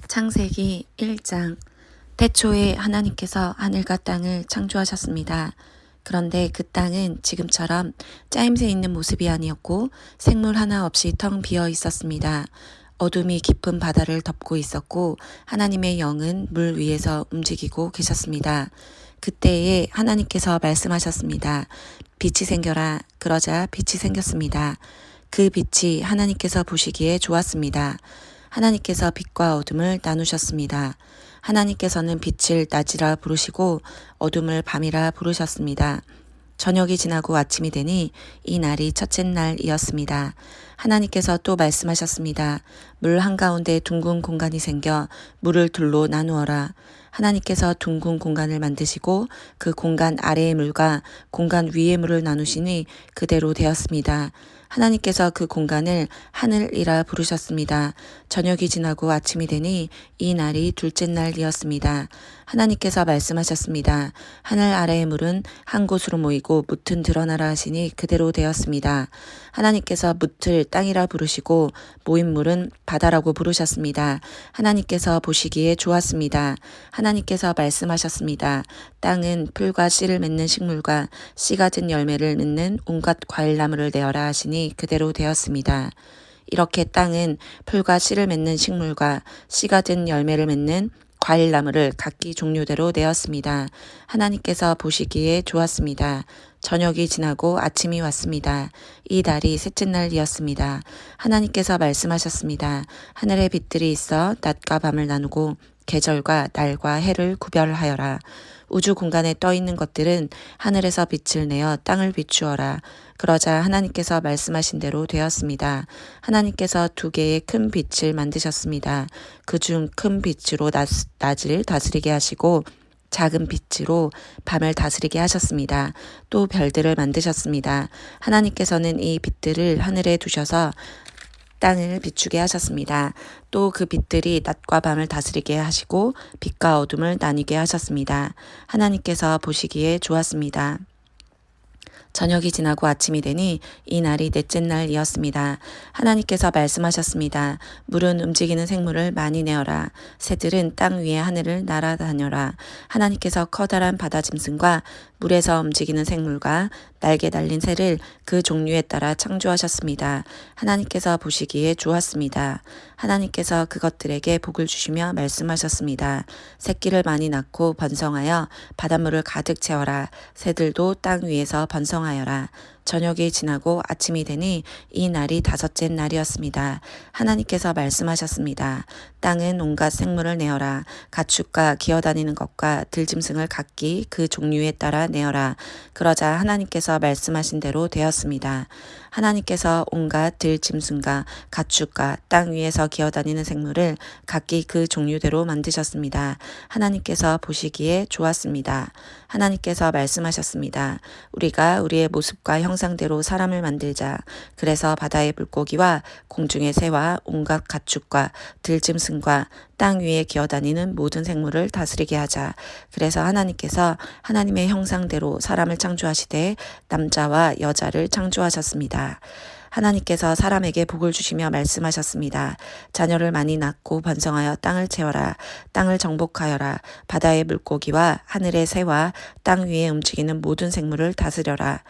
창세기 1장. 태초에 하나님께서 하늘과 땅을 창조하셨습니다. 그런데 그 땅은 지금처럼 짜임새 있는 모습이 아니었고 생물 하나 없이 텅 비어 있었습니다. 어둠이 깊은 바다를 덮고 있었고 하나님의 영은 물 위에서 움직이고 계셨습니다. 그때에 하나님께서 말씀하셨습니다. 빛이 생겨라. 그러자 빛이 생겼습니다. 그 빛이 하나님께서 보시기에 좋았습니다. 하나님께서 빛과 어둠을 나누셨습니다. 하나님께서는 빛을 낮이라 부르시고 어둠을 밤이라 부르셨습니다. 저녁이 지나고 아침이 되니 이 날이 첫째 날이었습니다. 하나님께서 또 말씀하셨습니다. 물 한가운데 둥근 공간이 생겨 물을 둘로 나누어라. 하나님께서 둥근 공간을 만드시고 그 공간 아래의 물과 공간 위의 물을 나누시니 그대로 되었습니다. 하나님께서 그 공간을 하늘이라 부르셨습니다. 저녁이 지나고 아침이 되니 이 날이 둘째 날이었습니다. 하나님께서 말씀하셨습니다. 하늘 아래의 물은 한 곳으로 모이고 묻은 드러나라 하시니 그대로 되었습니다. 하나님께서 묻을 땅이라 부르시고 모인 물은 바다라고 부르셨습니다. 하나님께서 보시기에 좋았습니다. 하나님께서 말씀하셨습니다. 땅은 풀과 씨를 맺는 식물과 씨 가진 열매를 맺는 온갖 과일나무를 내어라 하시니 그대로 되었습니다. 이렇게 땅은 풀과 씨를 맺는 식물과 씨 가진 열매를 맺는 과일나무를 각기 종류대로 내었습니다. 하나님께서 보시기에 좋았습니다. 저녁이 지나고 아침이 왔습니다. 이 날이 셋째 날이었습니다. 하나님께서 말씀하셨습니다. 하늘에 빛들이 있어 낮과 밤을 나누고 계절과 날과 해를 구별하여라. 우주 공간에 떠 있는 것들은 하늘에서 빛을 내어 땅을 비추어라. 그러자 하나님께서 말씀하신 대로 되었습니다. 하나님께서 두 개의 큰 빛을 만드셨습니다. 그중 큰 빛으로 낮을 다스리게 하시고 작은 빛으로 밤을 다스리게 하셨습니다. 또 별들을 만드셨습니다. 하나님께서는 이 빛들을 하늘에 두셔서 땅을 비추게 하셨습니다. 또 그 빛들이 낮과 밤을 다스리게 하시고 빛과 어둠을 나뉘게 하셨습니다. 하나님께서 보시기에 좋았습니다. 저녁이 지나고 아침이 되니 이 날이 넷째 날이었습니다. 하나님께서 말씀하셨습니다. 물은 움직이는 생물을 많이 내어라. 새들은 땅 위에 하늘을 날아다녀라. 하나님께서 커다란 바다 짐승과 물에서 움직이는 생물과 날개 달린 새를 그 종류에 따라 창조하셨습니다. 하나님께서 보시기에 좋았습니다. 하나님께서 그것들에게 복을 주시며 말씀하셨습니다. 새끼를 많이 낳고 번성하여 바닷물을 가득 채워라. 새들도 땅 위에서 번성하여라. 저녁이 지나고 아침이 되니 이 날이 다섯째 날이었습니다. 하나님께서 말씀하셨습니다. 땅은 온갖 생물을 내어라. 가축과 기어다니는 것과 들짐승을 각기 그 종류에 따라 내어라. 그러자 하나님께서 말씀하신 대로 되었습니다. 하나님께서 온갖 들짐승과 가축과 땅 위에서 기어다니는 생물을 각기 그 종류대로 만드셨습니다. 하나님께서 보시기에 좋았습니다. 하나님께서 말씀하셨습니다. 우리가 우리의 모습과 형상대로 사람을 만들자. 그래서 바다의 물고기와 공중의 새와 온갖 가축과 들짐승과 땅 위에 기어다니는 모든 생물을 다스리게 하자. 그래서 하나님께서 하나님의 형상대로 사람을 창조하시되 남자와 여자를 창조하셨습니다. 하나님께서 사람에게 복을 주시며 말씀하셨습니다. 자녀를 많이 낳고 번성하여 땅을 채워라. 땅을 정복하여라. 바다의 물고기와 하늘의 새와 땅 위에 움직이는 모든 생물을 다스려라.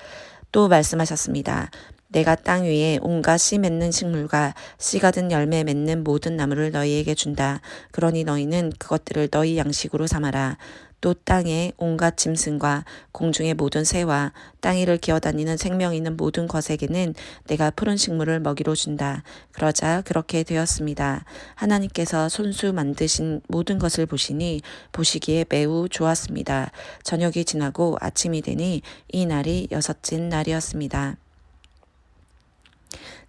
또 말씀하셨습니다. 내가 땅 위에 온갖 씨 맺는 식물과 씨 가든 열매 맺는 모든 나무를 너희에게 준다. 그러니 너희는 그것들을 너희 양식으로 삼아라. 또 땅에 온갖 짐승과 공중의 모든 새와 땅 위를 기어다니는 생명 있는 모든 것에게는 내가 푸른 식물을 먹이로 준다. 그러자 그렇게 되었습니다. 하나님께서 손수 만드신 모든 것을 보시니 보시기에 매우 좋았습니다. 저녁이 지나고 아침이 되니 이 날이 여섯째 날이었습니다.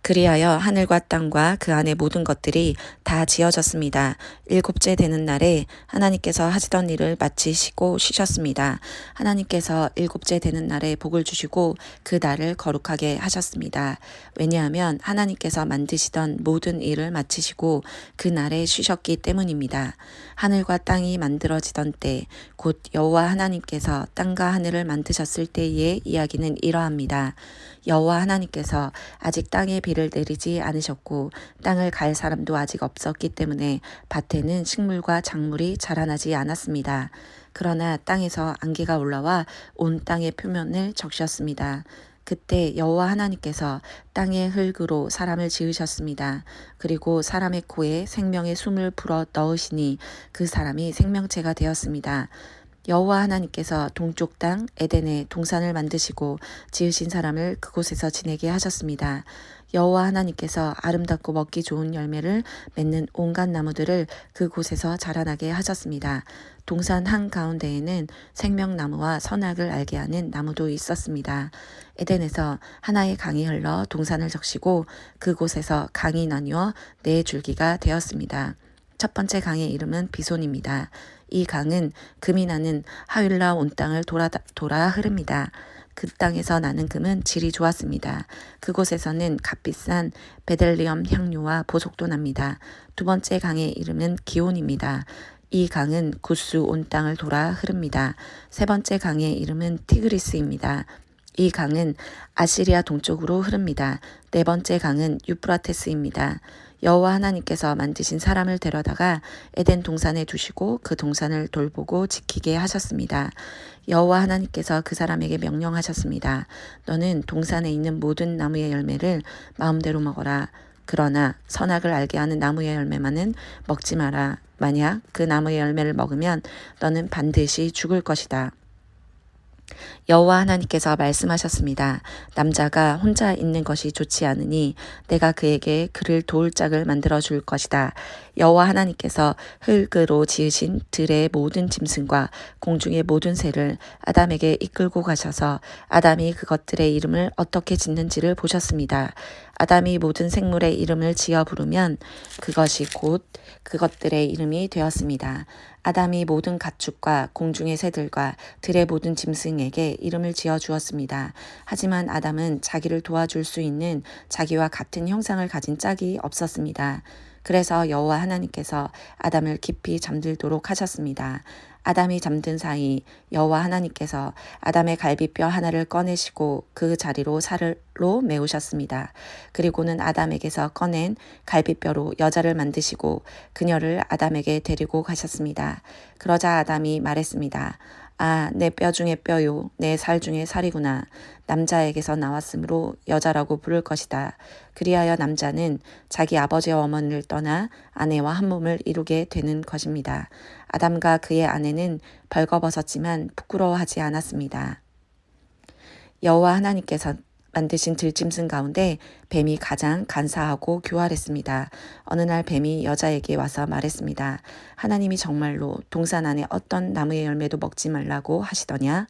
그리하여 하늘과 땅과 그 안의 모든 것들이 다 지어졌습니다. 일곱째 되는 날에 하나님께서 하시던 일을 마치시고 쉬셨습니다. 하나님께서 일곱째 되는 날에 복을 주시고 그 날을 거룩하게 하셨습니다. 왜냐하면 하나님께서 만드시던 모든 일을 마치시고 그 날에 쉬셨기 때문입니다. 하늘과 땅이 만들어지던 때, 곧 여호와 하나님께서 땅과 하늘을 만드셨을 때의 이야기는 이러합니다. 여호와 하나님께서 아직 땅에 비를 내리지 않으셨고 땅을 갈 사람도 아직 없었기 때문에 밭에는 식물과 작물이 자라나지 않았습니다. 그러나 땅에서 안개가 올라와 온 땅의 표면을 적셨습니다. 그때 여호와 하나님께서 땅의 흙으로 사람을 지으셨습니다. 그리고 사람의 코에 생명의 숨을 불어 넣으시니 그 사람이 생명체가 되었습니다. 여호와 하나님께서 동쪽 땅 에덴에 동산을 만드시고 지으신 사람을 그곳에서 지내게 하셨습니다. 여호와 하나님께서 아름답고 먹기 좋은 열매를 맺는 온갖 나무들을 그곳에서 자라나게 하셨습니다. 동산 한가운데에는 생명나무와 선악을 알게 하는 나무도 있었습니다. 에덴에서 하나의 강이 흘러 동산을 적시고 그곳에서 강이 나뉘어 네 줄기가 되었습니다. 첫 번째 강의 이름은 비손입니다. 이 강은 금이 나는 하윌라 온 땅을 돌아 흐릅니다. 그 땅에서 나는 금은 질이 좋았습니다. 그곳에서는 값비싼 베델리엄 향료와 보석도 납니다. 두 번째 강의 이름은 기온입니다. 이 강은 구스 온 땅을 돌아 흐릅니다. 세 번째 강의 이름은 티그리스입니다. 이 강은 아시리아 동쪽으로 흐릅니다. 네 번째 강은 유프라테스입니다. 여호와 하나님께서 만드신 사람을 데려다가 에덴 동산에 두시고 그 동산을 돌보고 지키게 하셨습니다. 여호와 하나님께서 그 사람에게 명령하셨습니다. 너는 동산에 있는 모든 나무의 열매를 마음대로 먹어라. 그러나 선악을 알게 하는 나무의 열매만은 먹지 마라. 만약 그 나무의 열매를 먹으면 너는 반드시 죽을 것이다. 여호와 하나님께서 말씀하셨습니다. 남자가 혼자 있는 것이 좋지 않으니 내가 그에게 그를 도울 짝을 만들어 줄 것이다. 여호와 하나님께서 흙으로 지으신 들의 모든 짐승과 공중의 모든 새를 아담에게 이끌고 가셔서 아담이 그것들의 이름을 어떻게 짓는지를 보셨습니다. 아담이 모든 생물의 이름을 지어 부르면 그것이 곧 그것들의 이름이 되었습니다. 아담이 모든 가축과 공중의 새들과 들의 모든 짐승에게 이름을 지어 주었습니다. 하지만 아담은 자기를 도와줄 수 있는 자기와 같은 형상을 가진 짝이 없었습니다. 그래서 여호와 하나님께서 아담을 깊이 잠들도록 하셨습니다. 아담이 잠든 사이 여호와 하나님께서 아담의 갈비뼈 하나를 꺼내시고 그 자리로 살로 메우셨습니다. 그리고는 아담에게서 꺼낸 갈비뼈로 여자를 만드시고 그녀를 아담에게 데리고 가셨습니다. 그러자 아담이 말했습니다. 아, 내 뼈 중에 뼈요, 내 살 중에 살이구나. 남자에게서 나왔으므로 여자라고 부를 것이다. 그리하여 남자는 자기 아버지와 어머니를 떠나 아내와 한 몸을 이루게 되는 것입니다. 아담과 그의 아내는 벌거벗었지만 부끄러워하지 않았습니다. 여호와 하나님께서 만드신 들짐승 가운데 뱀이 가장 간사하고 교활했습니다. 어느 날 뱀이 여자에게 와서 말했습니다. 하나님이 정말로 동산 안에 어떤 나무의 열매도 먹지 말라고 하시더냐?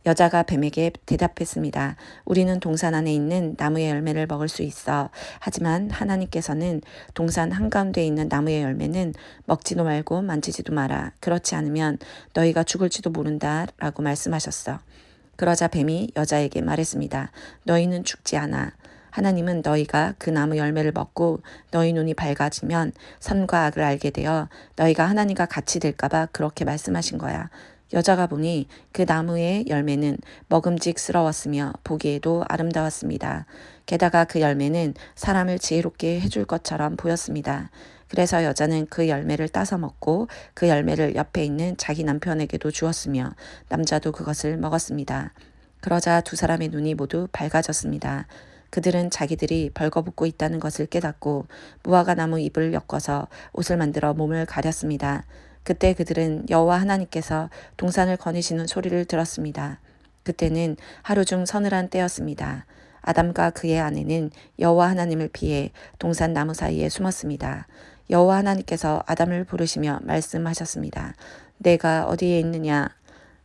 여자가 뱀에게 대답했습니다. 우리는 동산 안에 있는 나무의 열매를 먹을 수 있어. 하지만 하나님께서는 동산 한가운데에 있는 나무의 열매는 먹지도 말고 만지지도 마라. 그렇지 않으면 너희가 죽을지도 모른다 라고 말씀하셨어. 그러자 뱀이 여자에게 말했습니다. 너희는 죽지 않아. 하나님은 너희가 그 나무 열매를 먹고 너희 눈이 밝아지면 선과 악을 알게 되어 너희가 하나님과 같이 될까봐 그렇게 말씀하신 거야. 여자가 보니 그 나무의 열매는 먹음직스러웠으며 보기에도 아름다웠습니다. 게다가 그 열매는 사람을 지혜롭게 해줄 것처럼 보였습니다. 그래서 여자는 그 열매를 따서 먹고 그 열매를 옆에 있는 자기 남편에게도 주었으며 남자도 그것을 먹었습니다. 그러자 두 사람의 눈이 모두 밝아졌습니다. 그들은 자기들이 벌거벗고 있다는 것을 깨닫고 무화과 나무 잎을 엮어서 옷을 만들어 몸을 가렸습니다. 그때 그들은 여호와 하나님께서 동산을 거니시는 소리를 들었습니다. 그때는 하루 중 서늘한 때였습니다. 아담과 그의 아내는 여호와 하나님을 피해 동산 나무 사이에 숨었습니다. 여호와 하나님께서 아담을 부르시며 말씀하셨습니다. 내가 어디에 있느냐?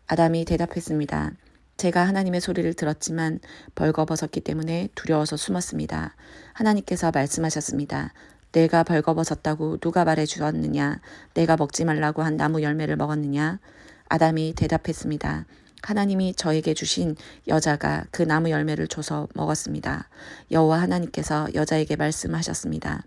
아담이 대답했습니다. 제가 하나님의 소리를 들었지만 벌거벗었기 때문에 두려워서 숨었습니다. 하나님께서 말씀하셨습니다. 내가 벌거벗었다고 누가 말해 주었느냐? 내가 먹지 말라고 한 나무 열매를 먹었느냐? 아담이 대답했습니다. 하나님이 저에게 주신 여자가 그 나무 열매를 줘서 먹었습니다. 여호와 하나님께서 여자에게 말씀하셨습니다.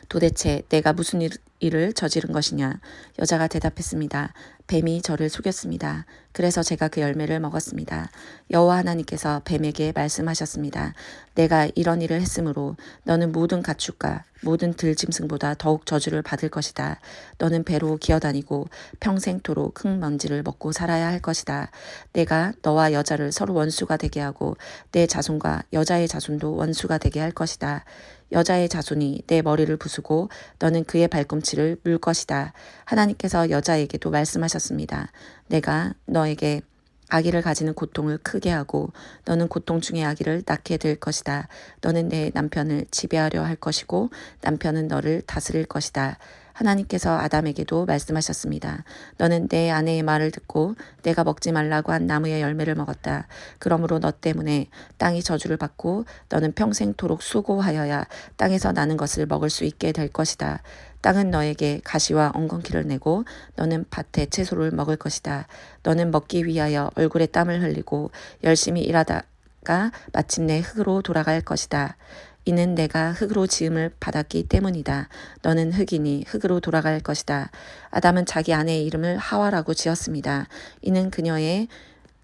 도대체 내가 무슨 일을 저지른 것이냐? 여자가 대답했습니다. 뱀이 저를 속였습니다. 그래서 제가 그 열매를 먹었습니다. 여호와 하나님께서 뱀에게 말씀하셨습니다. 내가 이런 일을 했으므로 너는 모든 가축과 모든 들짐승보다 더욱 저주를 받을 것이다. 너는 배로 기어다니고 평생토록 흙먼지를 먹고 살아야 할 것이다. 내가 너와 여자를 서로 원수가 되게 하고 내 자손과 여자의 자손도 원수가 되게 할 것이다. 여자의 자손이 내 머리를 부수고 너는 그의 발꿈치를 물 것이다. 하나님께서 여자에게도 말씀하셨습니다. 내가 너에게 아기를 가지는 고통을 크게 하고 너는 고통 중에 아기를 낳게 될 것이다. 너는 내 남편을 지배하려 할 것이고 남편은 너를 다스릴 것이다. 하나님께서 아담에게도 말씀하셨습니다. 너는 내 아내의 말을 듣고 내가 먹지 말라고 한 나무의 열매를 먹었다. 그러므로 너 때문에 땅이 저주를 받고 너는 평생토록 수고하여야 땅에서 나는 것을 먹을 수 있게 될 것이다. 땅은 너에게 가시와 엉겅퀴를 내고 너는 밭의 채소를 먹을 것이다. 너는 먹기 위하여 얼굴에 땀을 흘리고 열심히 일하다가 마침내 흙으로 돌아갈 것이다. 이는 내가 흙으로 지음을 받았기 때문이다. 너는 흙이니 흙으로 돌아갈 것이다. 아담은 자기 아내의 이름을 하와라고 지었습니다. 이는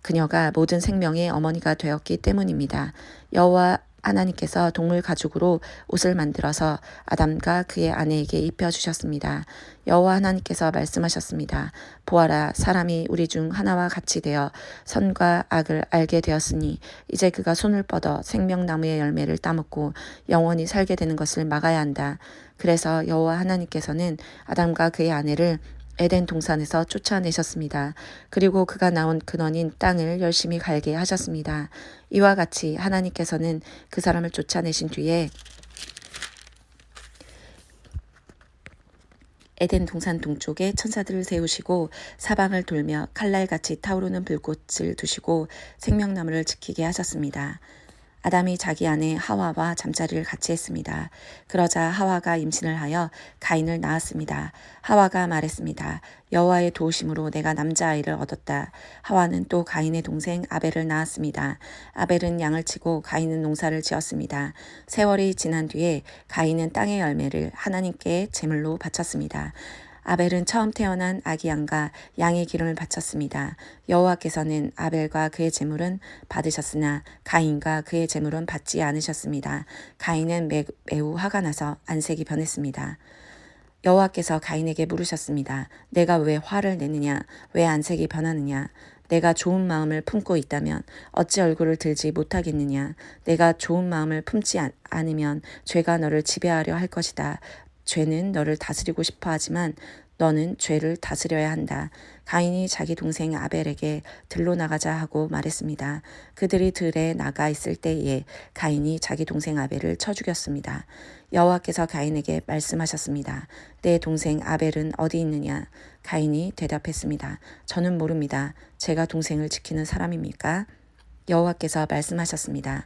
그녀가 모든 생명의 어머니가 되었기 때문입니다. 여호와 하나님께서 동물 가죽으로 옷을 만들어서 아담과 그의 아내에게 입혀주셨습니다. 여호와 하나님께서 말씀하셨습니다. 보아라, 사람이 우리 중 하나와 같이 되어 선과 악을 알게 되었으니 이제 그가 손을 뻗어 생명나무의 열매를 따먹고 영원히 살게 되는 것을 막아야 한다. 그래서 여호와 하나님께서는 아담과 그의 아내를 에덴 동산에서 쫓아내셨습니다. 그리고 그가 나온 근원인 땅을 열심히 갈게 하셨습니다. 이와 같이 하나님께서는 그 사람을 쫓아내신 뒤에 에덴 동산 동쪽에 천사들을 세우시고 사방을 돌며 칼날같이 타오르는 불꽃을 두시고 생명나무를 지키게 하셨습니다. 아담이 자기 아내 하와와 잠자리를 같이 했습니다. 그러자 하와가 임신을 하여 가인을 낳았습니다. 하와가 말했습니다. 여호와의 도우심으로 내가 남자아이를 얻었다. 하와는 또 가인의 동생 아벨을 낳았습니다. 아벨은 양을 치고 가인은 농사를 지었습니다. 세월이 지난 뒤에 가인은 땅의 열매를 하나님께 제물로 바쳤습니다. 아벨은 처음 태어난 아기 양과 양의 기름을 바쳤습니다. 여호와께서는 아벨과 그의 제물은 받으셨으나 가인과 그의 제물은 받지 않으셨습니다. 가인은 매우 화가 나서 안색이 변했습니다. 여호와께서 가인에게 물으셨습니다. 내가 왜 화를 내느냐? 왜 안색이 변하느냐? 내가 좋은 마음을 품고 있다면 어찌 얼굴을 들지 못하겠느냐? 내가 좋은 마음을 품지 않으면 죄가 너를 지배하려 할 것이다. 죄는 너를 다스리고 싶어 하지만 너는 죄를 다스려야 한다. 가인이 자기 동생 아벨에게 들로 나가자 하고 말했습니다. 그들이 들에 나가 있을 때에 가인이 자기 동생 아벨을 쳐 죽였습니다. 여호와께서 가인에게 말씀하셨습니다. 내 동생 아벨은 어디 있느냐? 가인이 대답했습니다. 저는 모릅니다. 제가 동생을 지키는 사람입니까? 여호와께서 말씀하셨습니다.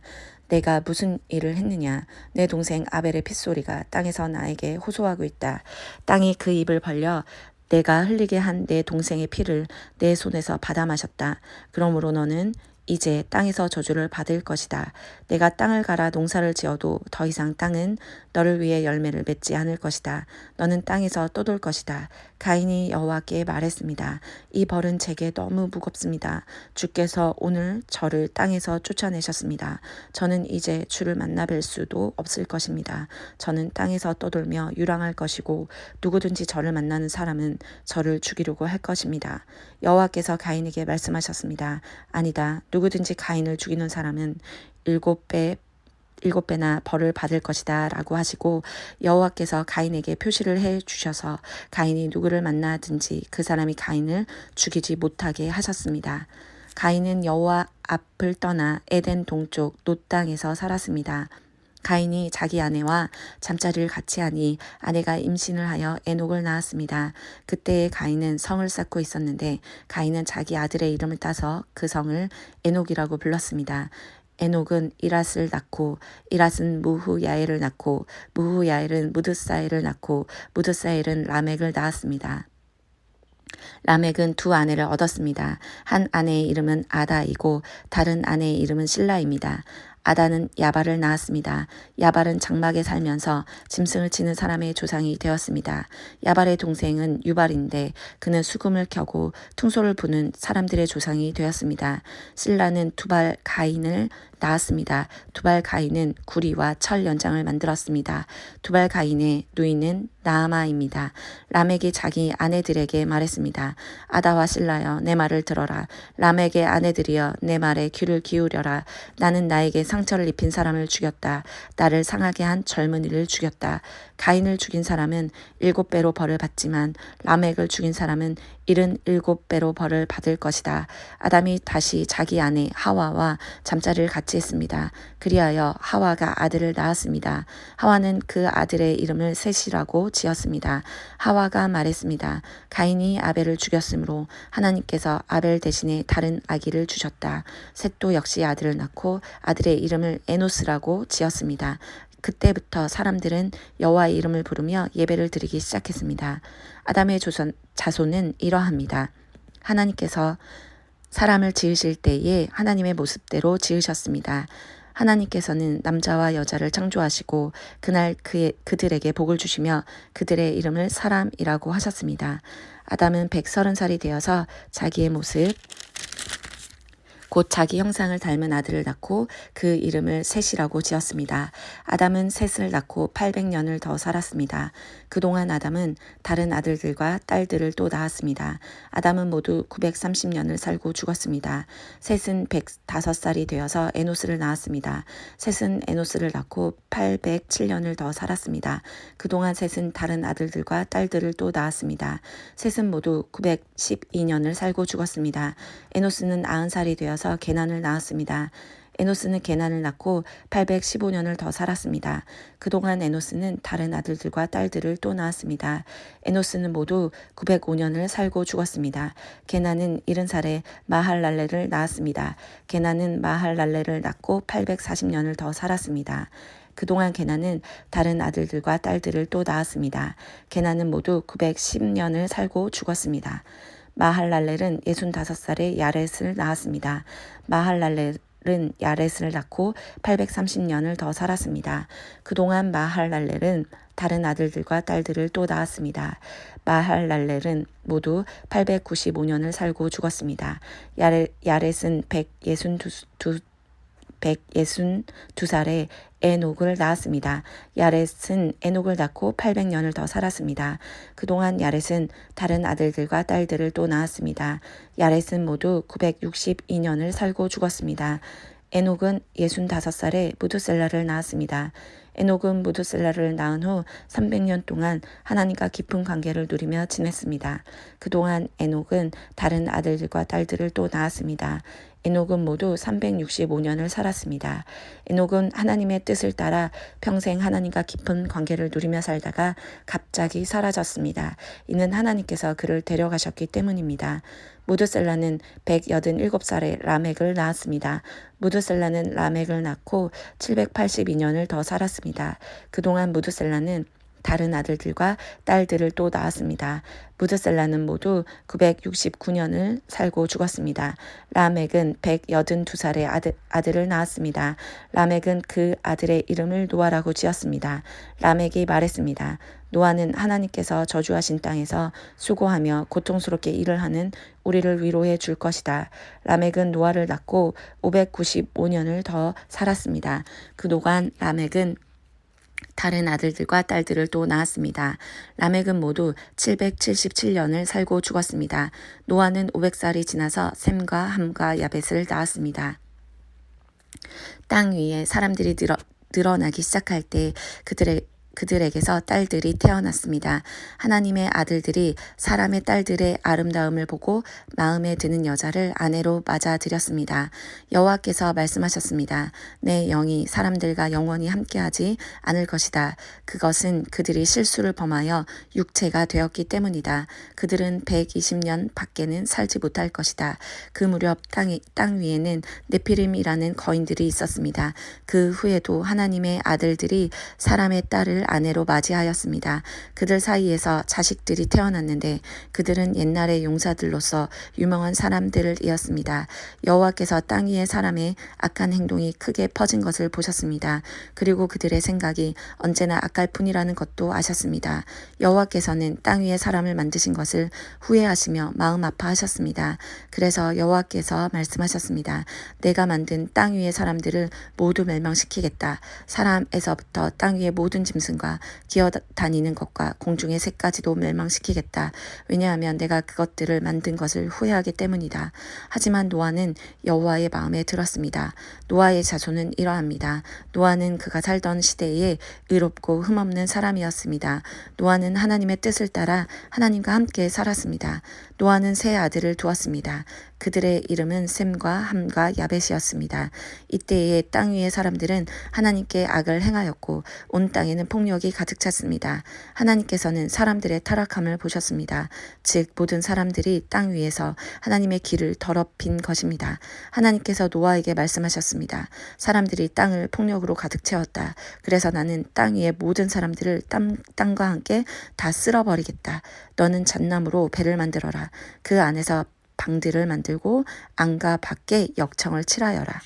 내가 무슨 일을 했느냐? 내 동생 아벨의 핏소리가 땅에서 나에게 호소하고 있다. 땅이 그 입을 벌려 내가 흘리게 한 내 동생의 피를 내 손에서 받아 마셨다. 그러므로 너는 이제 땅에서 저주를 받을 것이다. 내가 땅을 갈아 농사를 지어도 더 이상 땅은 너를 위해 열매를 맺지 않을 것이다. 너는 땅에서 떠돌 것이다. 가인이 여호와께 말했습니다. 이 벌은 제게 너무 무겁습니다. 주께서 오늘 저를 땅에서 쫓아내셨습니다. 저는 이제 주를 만나 뵐 수도 없을 것입니다. 저는 땅에서 떠돌며 유랑할 것이고 누구든지 저를 만나는 사람은 저를 죽이려고 할 것입니다. 여호와께서 가인에게 말씀하셨습니다. 아니다. 누구든지 가인을 죽이는 사람은 7배나 벌을 받을 것이다 라고 하시고 여호와께서 가인에게 표시를 해 주셔서 가인이 누구를 만나든지 그 사람이 가인을 죽이지 못하게 하셨습니다. 가인은 여호와 앞을 떠나 에덴 동쪽 놋 땅에서 살았습니다. 가인이 자기 아내와 잠자리를 같이 하니 아내가 임신을 하여 에녹을 낳았습니다. 그때에 가인은 성을 쌓고 있었는데 가인은 자기 아들의 이름을 따서 그 성을 에녹이라고 불렀습니다. 에녹은 이랏을 낳고 이랏은 무후야엘을 낳고 무후야엘은 무드사엘을 낳고 무드사엘은 라멕을 낳았습니다. 라멕은 두 아내를 얻었습니다. 한 아내의 이름은 아다이고 다른 아내의 이름은 실라입니다. 아다는 야발을 낳았습니다. 야발은 장막에 살면서 짐승을 치는 사람의 조상이 되었습니다. 야발의 동생은 유발인데 그는 수금을 켜고 퉁소를 부는 사람들의 조상이 되었습니다. 실라는 두발 가인을 낳았습니다. 두발 가인은 구리와 철 연장을 만들었습니다. 두발 가인의 누이는 나아마입니다. 람에게 자기 아내들에게 말했습니다. 아다와 실라여 내 말을 들어라. 람에게 아내들이여 내 말에 귀를 기울여라. 나는 나에게 상처를 입힌 사람을 죽였다. 나를 상하게 한 젊은이를 죽였다. 가인을 죽인 사람은 7배로 벌을 받지만 라멕을 죽인 사람은 77배로 벌을 받을 것이다. 아담이 다시 자기 아내 하와와 잠자리를 같이 했습니다. 그리하여 하와가 아들을 낳았습니다. 하와는 그 아들의 이름을 셋이라고 지었습니다. 하와가 말했습니다. 가인이 아벨을 죽였으므로 하나님께서 아벨 대신에 다른 아기를 주셨다. 셋도 역시 아들을 낳고 아들의 이름을 에노스라고 지었습니다. 그때부터 사람들은 여호와의 이름을 부르며 예배를 드리기 시작했습니다. 아담의 자손은 이러합니다. 하나님께서 사람을 지으실 때에 하나님의 모습대로 지으셨습니다. 하나님께서는 남자와 여자를 창조하시고 그날 그들에게 복을 주시며 그들의 이름을 사람이라고 하셨습니다. 아담은 130살이 되어서 자기의 모습 곧 자기 형상을 닮은 아들을 낳고 그 이름을 셋이라고 지었습니다. 아담은 셋을 낳고 800년을 더 살았습니다. 그동안 아담은 다른 아들들과 딸들을 또 낳았습니다. 아담은 모두 930년을 살고 죽었습니다. 셋은 105살이 되어서 에노스를 낳았습니다. 셋은 에노스를 낳고 807년을 더 살았습니다. 그동안 셋은 다른 아들들과 딸들을 또 낳았습니다. 셋은 모두 912년을 살고 죽었습니다. 에노스는 90살이 되어서 게난을 낳았습니다. 에노스는 게난을 낳고 815년을 더 살았습니다. 그동안 에노스는 다른 아들들과 딸들을 또 낳았습니다. 에노스는 모두 905년을 살고 죽었습니다. 게난은 70살에 마할랄레를 낳았습니다. 게난은 마할랄레를 낳고 840년을 더 살았습니다. 그동안 게난은 다른 아들들과 딸들을 또 낳았습니다. 게난은 모두 910년을 살고 죽었습니다. 마할랄렐은 65살에 야렛을 낳았습니다. 마할랄렐은 야렛을 낳고 830년을 더 살았습니다. 그동안 마할랄렐은 다른 아들들과 딸들을 또 낳았습니다. 마할랄렐은 모두 895년을 살고 죽었습니다. 야렛은 162살에 에녹을 낳았습니다. 야렛은 에녹을 낳고 800년을 더 살았습니다. 그동안 야렛은 다른 아들들과 딸들을 또 낳았습니다. 야렛은 모두 962년을 살고 죽었습니다. 에녹은 65살에 무두셀라를 낳았습니다. 에녹은 무두셀라를 낳은 후 300년 동안 하나님과 깊은 관계를 누리며 지냈습니다. 그동안 에녹은 다른 아들들과 딸들을 또 낳았습니다. 에녹은 모두 365년을 살았습니다. 에녹은 하나님의 뜻을 따라 평생 하나님과 깊은 관계를 누리며 살다가 갑자기 사라졌습니다. 이는 하나님께서 그를 데려가셨기 때문입니다. 무드셀라는 187살에 라멕을 낳았습니다. 무드셀라는 라멕을 낳고 782년을 더 살았습니다. 그동안 무드셀라는 다른 아들들과 딸들을 또 낳았습니다. 무드셀라는 모두 969년을 살고 죽었습니다. 라멕은 182살에 아들을 낳았습니다. 라멕은 그 아들의 이름을 노아라고 지었습니다. 라멕이 말했습니다. 노아는 하나님께서 저주하신 땅에서 수고하며 고통스럽게 일을 하는 우리를 위로해 줄 것이다. 라멕은 노아를 낳고 595년을 더 살았습니다. 그동안 라멕은 다른 아들들과 딸들을 또 낳았습니다. 라멕은 모두 777년을 살고 죽었습니다. 노아는 500살이 지나서 셈과 함과 야벳을 낳았습니다. 땅 위에 사람들이 늘어나기 시작할 때 그들에게서 딸들이 태어났습니다. 하나님의 아들들이 사람의 딸들의 아름다움을 보고 마음에 드는 여자를 아내로 맞아들였습니다. 여호와께서 말씀하셨습니다. 내 영이 사람들과 영원히 함께하지 않을 것이다. 그것은 그들이 실수를 범하여 육체가 되었기 때문이다. 그들은 120년 밖에는 살지 못할 것이다. 그 무렵 땅 위에는 네피림이라는 거인들이 있었습니다. 그 후에도 하나님의 아들들이 사람의 딸을 그들을 아내로 맞이하였습니다. 그들 사이에서 자식들이 태어났는데 그들은 옛날의 용사들로서 유명한 사람들이었습니다. 여호와께서 땅 위의 사람의 악한 행동이 크게 퍼진 것을 보셨습니다. 그리고 그들의 생각이 언제나 악할 뿐이라는 것도 아셨습니다. 여호와께서는 땅 위의 사람을 만드신 것을 후회하시며 마음 아파하셨습니다. 그래서 여호와께서 말씀하셨습니다. 내가 만든 땅 위의 사람들을 모두 멸망시키겠다. 사람에서부터 땅 위의 모든 짐승과 기어다니는 것과 공중의 새까지도 멸망시키겠다. 왜냐하면 내가 그것들을 만든 것을 후회하기 때문이다. 하지만 노아는 여호와의 마음에 들었습니다. 노아의 자손은 이러합니다. 노아는 그가 살던 시대에 의롭고 흠없는 사람이었습니다. 노아는 하나님의 뜻을 따라 하나님과 함께 살았습니다. 노아는 세 아들을 두었습니다. 그들의 이름은 셈과 함과 야벳이었습니다. 이때에 땅 위의 사람들은 하나님께 악을 행하였고 온 땅에는 폭력이 가득 찼습니다. 하나님께서는 사람들의 타락함을 보셨습니다. 즉 모든 사람들이 땅 위에서 하나님의 길을 더럽힌 것입니다. 하나님께서 노아에게 말씀하셨습니다. 사람들이 땅을 폭력으로 가득 채웠다. 그래서 나는 땅 위의 모든 사람들을 땅과 함께 다 쓸어버리겠다. 너는 잣나무로 배를 만들어라. 그 안에서 방들을 만들고 안과 밖에 역청을 칠하여라.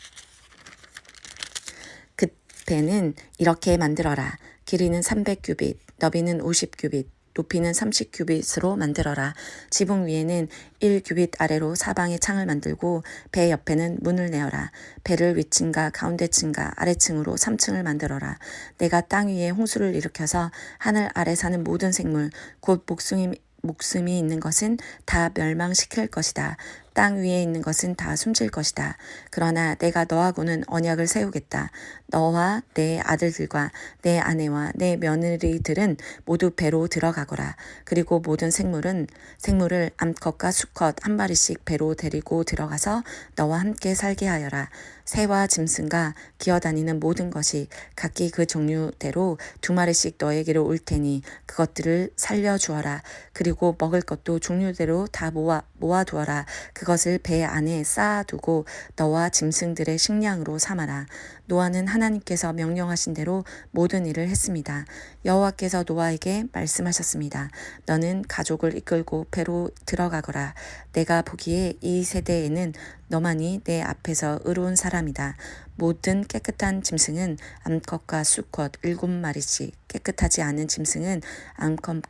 그 배는 이렇게 만들어라. 길이는 300규빗, 너비는 50규빗, 높이는 30규빗으로 만들어라. 지붕 위에는 1규빗 아래로 사방에 창을 만들고 배 옆에는 문을 내어라. 배를 윗층과 가운데층과 아래층으로 3층을 만들어라. 내가 땅 위에 홍수를 일으켜서 하늘 아래 사는 모든 생물 곧 목숨이 있는 것은 다 멸망시킬 것이다. 땅 위에 있는 것은 다 숨질 것이다. 그러나 내가 너하고는 언약을 세우겠다. 너와 내 아들들과 내 아내와 내 며느리들은 모두 배로 들어가거라. 그리고 모든 생물을 암컷과 수컷 한 마리씩 배로 데리고 들어가서 너와 함께 살게 하여라. 새와 짐승과 기어다니는 모든 것이 각기 그 종류대로 2마리씩 너에게로 올 테니 그것들을 살려주어라. 그리고 먹을 것도 종류대로 다 모아두어라. 그것을 배 안에 쌓아두고 너와 짐승들의 식량으로 삼아라. 노아는 하나님께서 명령하신 대로 모든 일을 했습니다. 여호와께서 노아에게 말씀하셨습니다. 너는 가족을 이끌고 배로 들어가거라. 내가 보기에 이 세대에는 너만이 내 앞에서 의로운 사람이다. 모든 깨끗한 짐승은 암컷과 수컷 7마리씩, 깨끗하지 않은 짐승은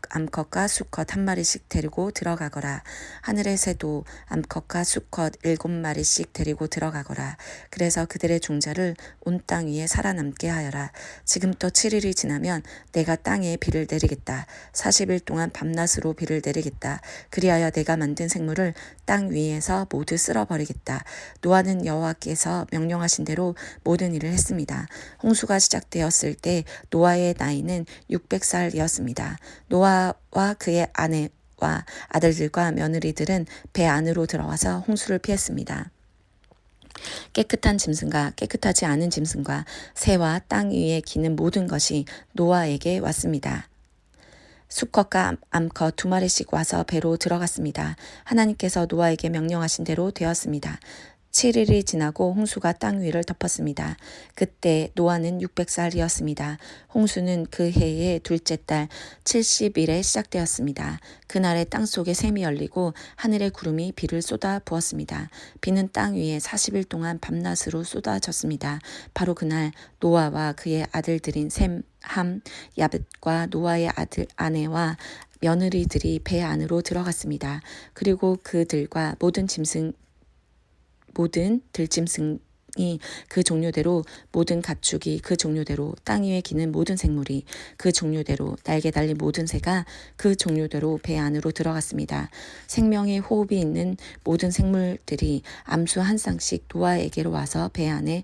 암컷과 수컷 1마리씩 데리고 들어가거라. 하늘의 새도 암컷과 수컷 7마리씩 데리고 들어가거라. 그래서 그들의 종자를 온 땅 위에 살아남게 하여라. 지금부터 7일이 지나면 내가 땅에 비를 내리겠다. 40일 동안 밤낮으로 비를 내리겠다. 그리하여 내가 만든 생물을 땅 위에서 모두 쓸어버리겠다. 노아는 여호와께서 명령하신 대로 모든 일을 했습니다. 홍수가 시작되었을 때 노아의 나이는 600살이었습니다. 노아와 그의 아내와 아들들과 며느리들은 배 안으로 들어와서 홍수를 피했습니다. 깨끗한 짐승과 깨끗하지 않은 짐승과 새와 땅 위에 기는 모든 것이 노아에게 왔습니다. 수컷과 암컷 2마리씩 와서 배로 들어갔습니다. 하나님께서 노아에게 명령하신 대로 되었습니다. 7일이 지나고 홍수가 땅 위를 덮었습니다. 그때 노아는 600살이었습니다. 홍수는 그 해의 둘째 달 70일에 시작되었습니다. 그날에 땅속에 샘이 열리고 하늘의 구름이 비를 쏟아 부었습니다. 비는 땅 위에 40일 동안 밤낮으로 쏟아졌습니다. 바로 그날 노아와 그의 아들들인 셈, 함, 야벳과 노아의 아내와 며느리들이 배 안으로 들어갔습니다. 그리고 그들과 모든 들짐승이 그 종류대로, 모든 가축이 그 종류대로, 땅 위에 기는 모든 생물이 그 종류대로, 날개 달린 모든 새가 그 종류대로 배 안으로 들어갔습니다. 생명의 호흡이 있는 모든 생물들이 암수 한 쌍씩 노아에게로 와서 배 안에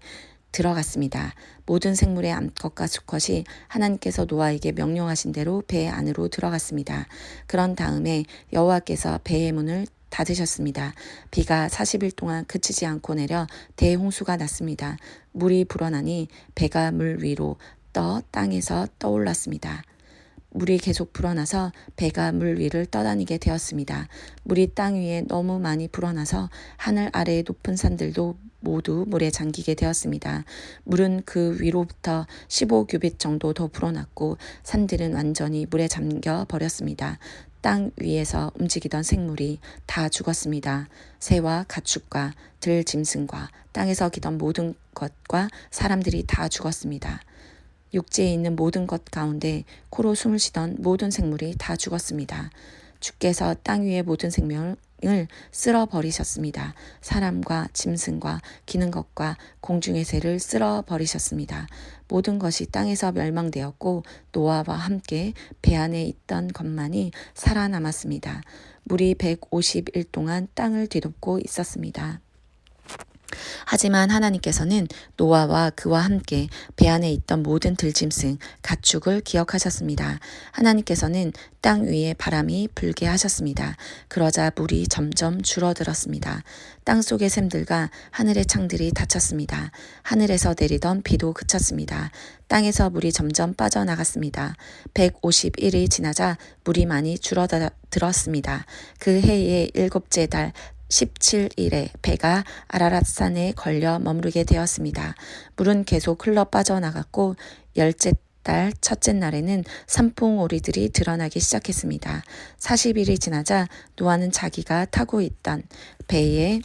들어갔습니다. 모든 생물의 암컷과 수컷이 하나님께서 노아에게 명령하신 대로 배 안으로 들어갔습니다. 그런 다음에 여호와께서 배의 문을 닫으셨습니다. 비가 40일 동안 그치지 않고 내려 대홍수가 났습니다. 물이 불어나니 배가 물 위로 땅에서 떠올랐습니다. 물이 계속 불어나서 배가 물 위를 떠다니게 되었습니다. 물이 땅 위에 너무 많이 불어나서 하늘 아래의 높은 산들도 모두 물에 잠기게 되었습니다. 물은 그 위로부터 15규빗 정도 더 불어났고 산들은 완전히 물에 잠겨 버렸습니다. 땅 위에서 움직이던 생물이 다 죽었습니다. 새와 가축과 들 짐승과 땅에서 기던 모든 것과 사람들이 다 죽었습니다. 육지에 있는 모든 것 가운데 코로 숨을 쉬던 모든 생물이 다 죽었습니다. 주께서 땅 위의 모든 생명을 쓸어버리셨습니다. 사람과 짐승과 기는 것과 공중의 새를 쓸어버리셨습니다. 모든 것이 땅에서 멸망되었고 노아와 함께 배 안에 있던 것만이 살아남았습니다. 물이 150일 동안 땅을 뒤덮고 있었습니다. 하지만 하나님께서는 노아와 그와 함께 배 안에 있던 모든 들짐승, 가축을 기억하셨습니다. 하나님께서는 땅 위에 바람이 불게 하셨습니다. 그러자 물이 점점 줄어들었습니다. 땅 속의 샘들과 하늘의 창들이 닫혔습니다. 하늘에서 내리던 비도 그쳤습니다. 땅에서 물이 점점 빠져나갔습니다. 151일이 지나자 물이 많이 줄어들었습니다. 그 해의 7째 달 17일에 배가 아라랏산에 걸려 머무르게 되었습니다. 물은 계속 흘러 빠져나갔고 10째 달 첫째 날에는 산봉오리들이 드러나기 시작했습니다. 40일이 지나자 노아는 자기가 타고 있던 배의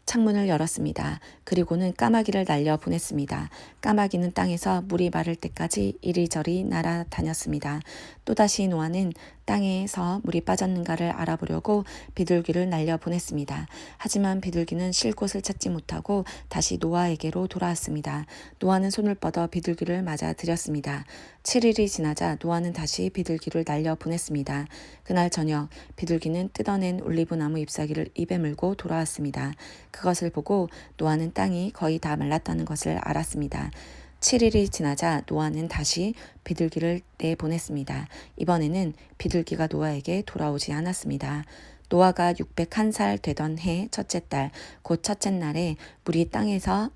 창문을 열었습니다. 그리고는 까마귀를 날려 보냈습니다. 까마귀는 땅에서 물이 마를 때까지 이리저리 날아다녔습니다. 또다시 노아는 땅에서 물이 빠졌는가를 알아보려고 비둘기를 날려 보냈습니다. 하지만 비둘기는 쉴 곳을 찾지 못하고 다시 노아에게로 돌아왔습니다. 노아는 손을 뻗어 비둘기를 맞아들였습니다. 7일이 지나자 노아는 다시 비둘기를 날려 보냈습니다. 그날 저녁 비둘기는 뜯어낸 올리브나무 잎사귀를 입에 물고 돌아왔습니다. 그것을 보고 노아는 땅이 거의 다 말랐다는 것을 알았습니다. 7일이 지나자 노아는 다시 비둘기를 내보냈습니다. 이번에는 비둘기가 노아에게 돌아오지 않았습니다. 노아가 601살 되던 해 첫째 달, 곧 첫째 날에 물이 땅에서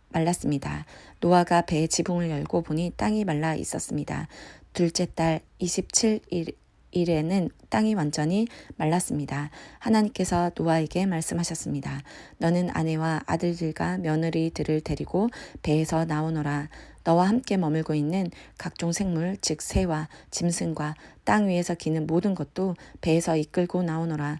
말랐습니다. 노아가 배의 지붕을 열고 보니 땅이 말라 있었습니다. 둘째 달 27일에는 땅이 완전히 말랐습니다. 하나님께서 노아에게 말씀하셨습니다. 너는 아내와 아들들과 며느리들을 데리고 배에서 나오너라. 너와 함께 머물고 있는 각종 생물, 즉 새와 짐승과 땅 위에서 기는 모든 것도 배에서 이끌고 나오너라.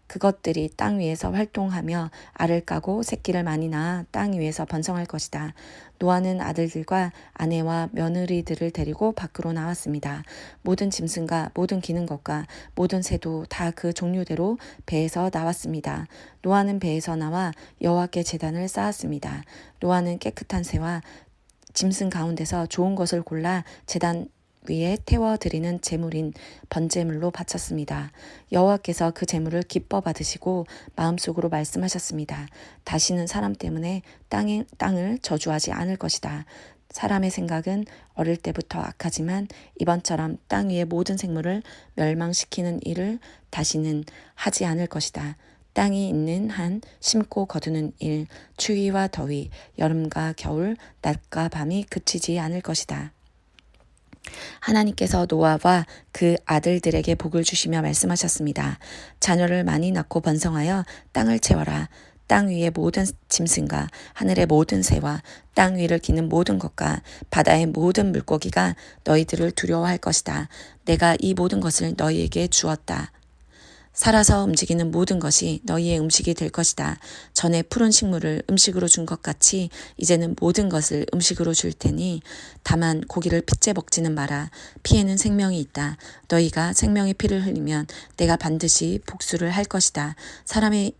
그것들이 땅 위에서 활동하며 알을 까고 새끼를 많이 낳아 땅 위에서 번성할 것이다. 노아는 아들들과 아내와 며느리들을 데리고 밖으로 나왔습니다. 모든 짐승과 모든 기는 것과 모든 새도 다 그 종류대로 배에서 나왔습니다. 노아는 배에서 나와 여호와께 제단을 쌓았습니다. 노아는 깨끗한 새와 짐승 가운데서 좋은 것을 골라 제단 위에 태워드리는 제물인 번제물로 바쳤습니다. 여호와께서 그 제물을 기뻐 받으시고 마음속으로 말씀하셨습니다. 다시는 사람 때문에 땅을 저주하지 않을 것이다. 사람의 생각은 어릴 때부터 악하지만 이번처럼 땅 위의 모든 생물을 멸망시키는 일을 다시는 하지 않을 것이다. 땅이 있는 한 심고 거두는 일, 추위와 더위, 여름과 겨울, 낮과 밤이 그치지 않을 것이다. 하나님께서 노아와 그 아들들에게 복을 주시며 말씀하셨습니다. 자녀를 많이 낳고 번성하여 땅을 채워라. 땅 위의 모든 짐승과 하늘의 모든 새와 땅 위를 기는 모든 것과 바다의 모든 물고기가 너희들을 두려워할 것이다. 내가 이 모든 것을 너희에게 주었다. 살아서 움직이는 모든 것이 너희의 음식이 될 것이다. 전에 푸른 식물을 음식으로 준 것 같이 이제는 모든 것을 음식으로 줄 테니 다만 고기를 핏째 먹지는 마라. 피에는 생명이 있다. 너희가 생명의 피를 흘리면 내가 반드시 복수를 할 것이다. 사람의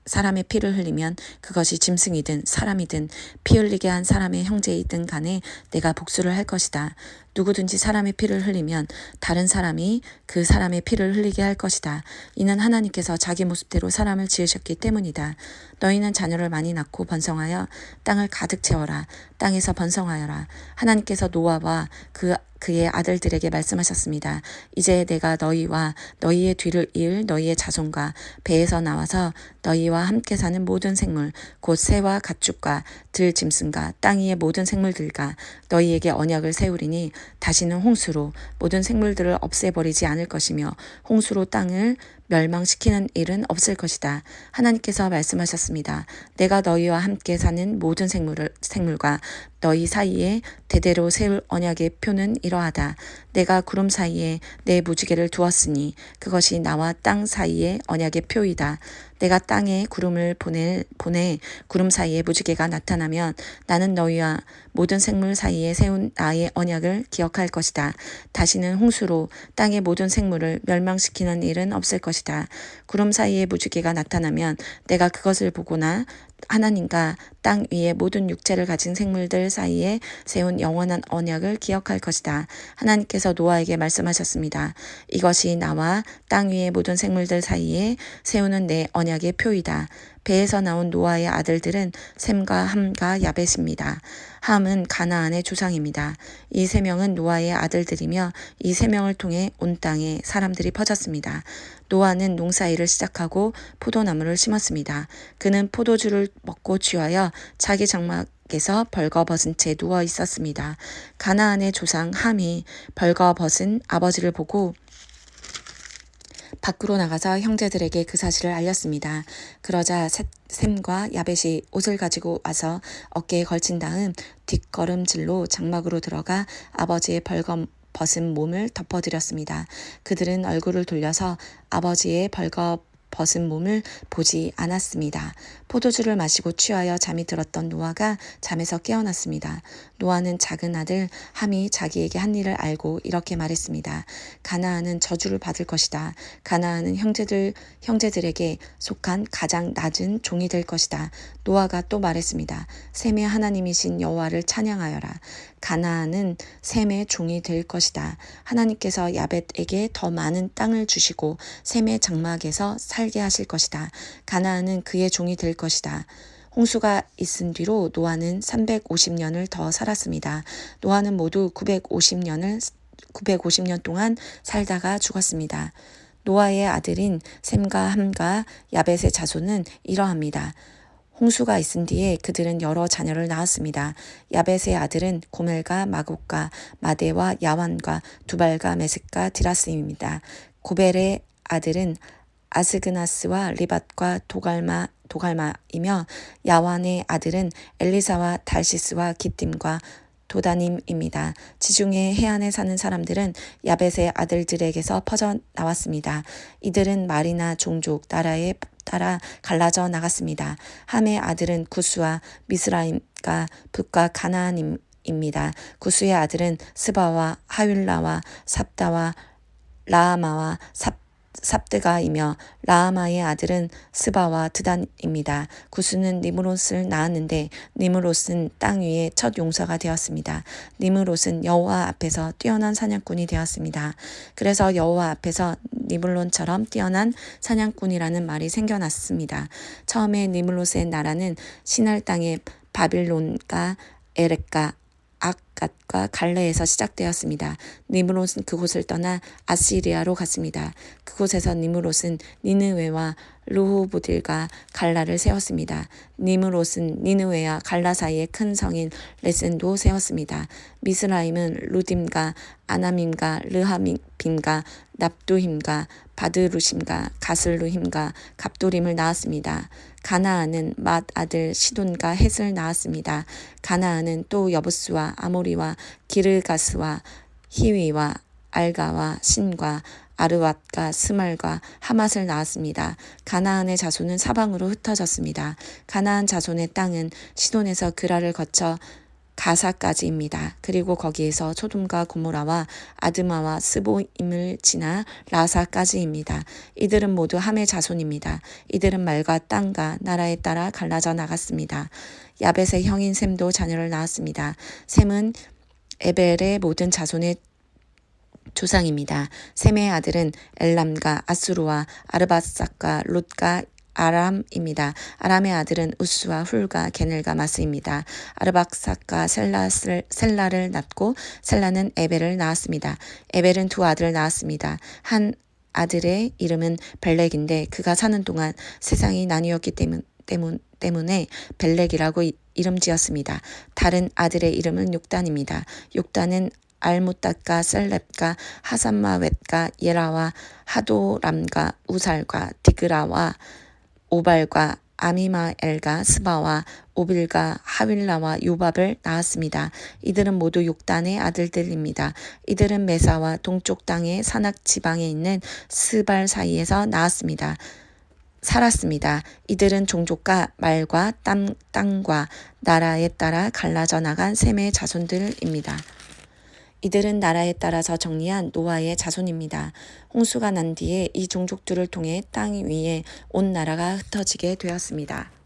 피를 흘리면 그것이 짐승이든 사람이든 피 흘리게 한 사람의 형제이든 간에 내가 복수를 할 것이다. 누구든지 사람의 피를 흘리면 다른 사람이 그 사람의 피를 흘리게 할 것이다. 이는 하나님께서 자기 모습대로 사람을 지으셨기 때문이다. 너희는 자녀를 많이 낳고 번성하여 땅을 가득 채워라. 땅에서 번성하여라. 하나님께서 노아와 그 그의 아들들에게 말씀하셨습니다. 이제 내가 너희와 너희의 뒤를 이을 너희의 자손과 배에서 나와서 너희와 함께 사는 모든 생물 곧 새와 가축과 들 짐승과 땅 위의 모든 생물들과 너희에게 언약을 세우리니 다시는 홍수로 모든 생물들을 없애버리지 않을 것이며 홍수로 땅을 멸망시키는 일은 없을 것이다. 하나님께서 말씀하셨습니다. 내가 너희와 함께 사는 모든 생물과 너희 사이에 대대로 세울 언약의 표는 이러하다. 내가 구름 사이에 내 무지개를 두었으니 그것이 나와 땅 사이의 언약의 표이다. 내가 땅에 구름을 보내 구름 사이에 무지개가 나타나면 나는 너희와 모든 생물 사이에 세운 나의 언약을 기억할 것이다. 다시는 홍수로 땅의 모든 생물을 멸망시키는 일은 없을 것이다. 구름 사이에 무지개가 나타나면 내가 그것을 보거나 하나님과 땅 위의 모든 육체를 가진 생물들 사이에 세운 영원한 언약을 기억할 것이다. 하나님께서 노아에게 말씀하셨습니다. 이것이 나와 땅 위의 모든 생물들 사이에 세우는 내 언약의 표이다. 배에서 나온 노아의 아들들은 셈과 함과 야벳입니다. 함은 가나안의 조상입니다. 이 세 명은 노아의 아들들이며 이 세 명을 통해 온 땅에 사람들이 퍼졌습니다. 노아는 농사일을 시작하고 포도나무를 심었습니다. 그는 포도주를 먹고 취하여 자기 장막에서 벌거벗은 채 누워 있었습니다. 가나안의 조상 함이 벌거벗은 아버지를 보고 밖으로 나가서 형제들에게 그 사실을 알렸습니다. 그러자 셈과 야벳이 옷을 가지고 와서 어깨에 걸친 다음 뒷걸음질로 장막으로 들어가 아버지의 벌거벗은 몸을 덮어드렸습니다. 그들은 얼굴을 돌려서 아버지의 벌거벗은 몸을 보지 않았습니다. 포도주를 마시고 취하여 잠이 들었던 노아가 잠에서 깨어났습니다. 노아는 작은 아들 함이 자기에게 한 일을 알고 이렇게 말했습니다. 가나안은 저주를 받을 것이다. 가나안은 형제들에게 속한 가장 낮은 종이 될 것이다. 노아가 또 말했습니다. 셈의 하나님이신 여호와를 찬양하여라. 가나안은 셈의 종이 될 것이다. 하나님께서 야벳에게 더 많은 땅을 주시고 셈의 장막에서 살게 하실 것이다. 가나안은 그의 종이 될 것이다. 홍수가 있은 뒤로 노아는 350년을 더 살았습니다. 노아는 모두 950년 동안 살다가 죽었습니다. 노아의 아들인 셈과 함과 야벳의 자손은 이러합니다. 홍수가 있은 뒤에 그들은 여러 자녀를 낳았습니다. 야벳의 아들은 고멜과 마곡과 마데와 야완과 두발과 메섹과 디라스입니다. 고벨의 아들은 아스그나스와 리밧과 도갈마이며 야완의 아들은 엘리사와 달시스와 기띔과 도다님입니다. 지중해 해안에 사는 사람들은 야벳의 아들들에게서 퍼져 나왔습니다. 이들은 말이나 종족, 나라에 따라 갈라져 나갔습니다. 함의 아들은 구스와 미스라임과 북과 가나안입니다. 구스의 아들은 스바와 하윌라와 삽다와 라아마와 삽드가이며 라아마의 아들은 스바와 드단입니다. 구스는 니므롯을 낳았는데 니므롯은 땅 위에 첫 용사가 되었습니다. 니므롯은 여호와 앞에서 뛰어난 사냥꾼이 되었습니다. 그래서 여호와 앞에서 니물론처럼 뛰어난 사냥꾼이라는 말이 생겨났습니다. 처음에 니므롯의 나라는 시날 땅의 바빌론과 에렉과 악갓과 갈레에서 시작되었습니다. 니므롯은 그곳을 떠나 아시리아로 갔습니다. 그곳에서 니므롯은 니느웨와 르호보딜과 갈라를 세웠습니다. 니므롯은 니느웨와 갈라 사이에 큰 성인 레센도 세웠습니다. 미스라임은 루딤과 아나밈과 르하빔과 납두힘과 바드루심과 가슬루힘과 갑도림을 낳았습니다. 가나안은 맏 아들 시돈과 헷을 낳았습니다. 가나안은 또 여부스와 아모리와 기르가스와 히위와 알가와 신과 아르왓과 스말과 하맛을 낳았습니다. 가나안의 자손은 사방으로 흩어졌습니다. 가나안 자손의 땅은 시돈에서 그라를 거쳐 가사까지입니다. 그리고 거기에서 소돔과 고모라와 아드마와 스보임을 지나 라사까지입니다. 이들은 모두 함의 자손입니다. 이들은 말과 땅과 나라에 따라 갈라져 나갔습니다. 야벳의 형인 셈도 자녀를 낳았습니다. 셈은 에벨의 모든 자손의 조상입니다. 셈의 아들은 엘람과 아수르와 아르바삭과 롯과 아람입니다. 아람의 아들은 우스와 훌과 게넬과 마스입니다. 아르박삭과 셀라를 낳고 셀라는 에벨을 낳았습니다. 에벨은 두 아들을 낳았습니다. 한 아들의 이름은 벨렉인데 그가 사는 동안 세상이 나뉘었기 때문에 벨렉이라고 이름 지었습니다. 다른 아들의 이름은 욕단입니다. 욕단은 알무tat과 셀렙과 하산마웻과 예라와 하도람과 우살과 디그라와 오발과 아미마엘과 스바와 오빌과 하윌라와 요밥을 낳았습니다. 이들은 모두 욕단의 아들들입니다. 이들은 메사와 동쪽 땅의 산악 지방에 있는 스발 사이에서 살았습니다. 이들은 종족과 말과 땅과 나라에 따라 갈라져 나간 셈의 자손들입니다. 이들은 나라에 따라서 정리한 노아의 자손입니다. 홍수가 난 뒤에 이 종족들을 통해 땅 위에 온 나라가 흩어지게 되었습니다.